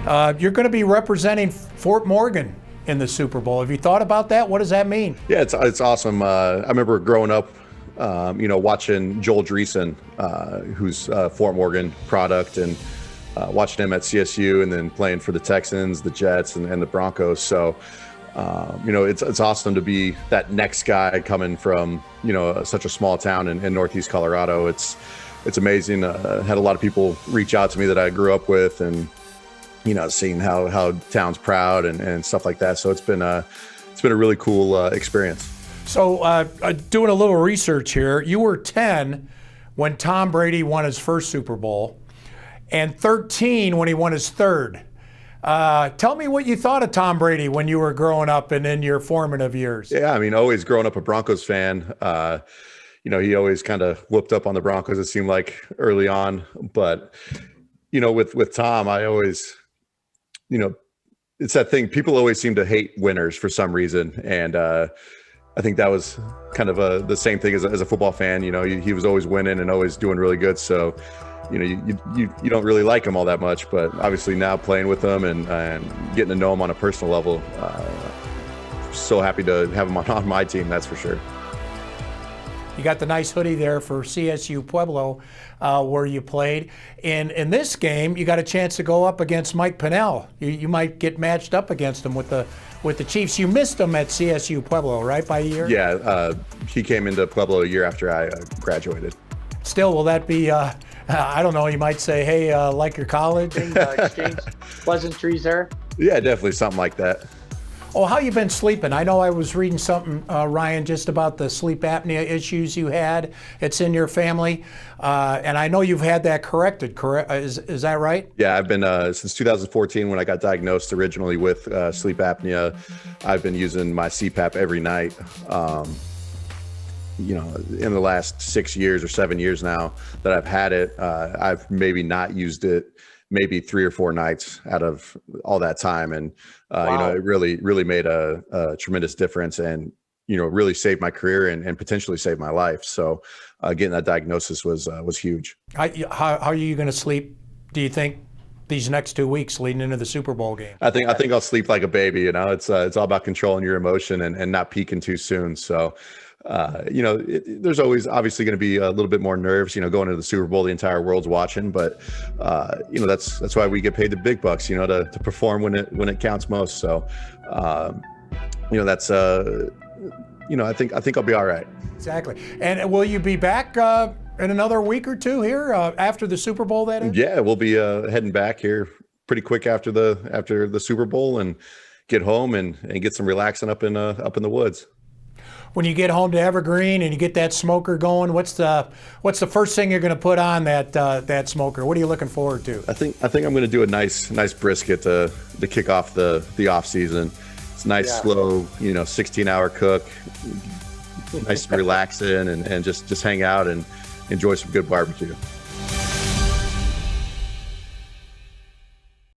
You're going to be representing Fort Morgan in the Super Bowl. Have you thought about that? What does that mean? Yeah, it's awesome. I remember growing up, watching Joel Dreesen, who's Fort Morgan product, and watching him at CSU, and then playing for the Texans, the Jets, and the Broncos. So, it's awesome to be that next guy coming from such a small town in Northeast Colorado. It's amazing. Had a lot of people reach out to me that I grew up with, and seeing how town's proud and stuff like that. So it's been a really cool experience. So doing a little research here, you were 10 when Tom Brady won his first Super Bowl, and 13 when he won his third. Tell me what you thought of Tom Brady when you were growing up and in your formative years. Yeah, I mean, always growing up a Broncos fan. He always kind of whooped up on the Broncos, it seemed like, early on. But, with Tom, I always, it's that thing. People always seem to hate winners for some reason. And I think that was kind of the same thing as a football fan. He was always winning and always doing really good. So, you don't really like him all that much, but obviously now playing with him and getting to know him on a personal level, so happy to have him on my team, that's for sure. You got the nice hoodie there for CSU Pueblo, where you played. In this game, you got a chance to go up against Mike Pennell. You might get matched up against him with the Chiefs. You missed him at CSU Pueblo, right, by a year? Yeah, he came into Pueblo a year after I graduated. Still, will that be, I don't know, you might say, hey, like your college? And exchange pleasantries there? Yeah, definitely something like that. Oh, how you been sleeping? I know I was reading something, Ryan, just about the sleep apnea issues you had. It's in your family, and I know you've had that corrected. Correct? Is that right? Yeah, I've been since 2014 when I got diagnosed originally with sleep apnea. I've been using my CPAP every night. In the last 6 years or 7 years now that I've had it, I've maybe not used it maybe 3 or 4 nights out of all that time. And, wow. It really made a tremendous difference, and, really saved my career and potentially saved my life. So getting that diagnosis was huge. How are you going to sleep, do you think, these next 2 weeks leading into the Super Bowl game? I think I'll sleep like a baby. It's all about controlling your emotion and not peaking too soon. So, there's always obviously going to be a little bit more nerves, going into the Super Bowl, the entire world's watching, but, that's why we get paid the big bucks, to perform when it counts most. So, that's, I think I'll be all right. Exactly. And will you be back in another week or two here after the Super Bowl, that is? Yeah, we'll be heading back here pretty quick after the Super Bowl, and get home and get some relaxing up in the woods. When you get home to Evergreen and you get that smoker going, what's the first thing you're going to put on that smoker? What are you looking forward to? I think I'm going to do a nice brisket to kick off the off season. It's nice, slow, 16-hour cook. Nice, relaxing, and just hang out and enjoy some good barbecue.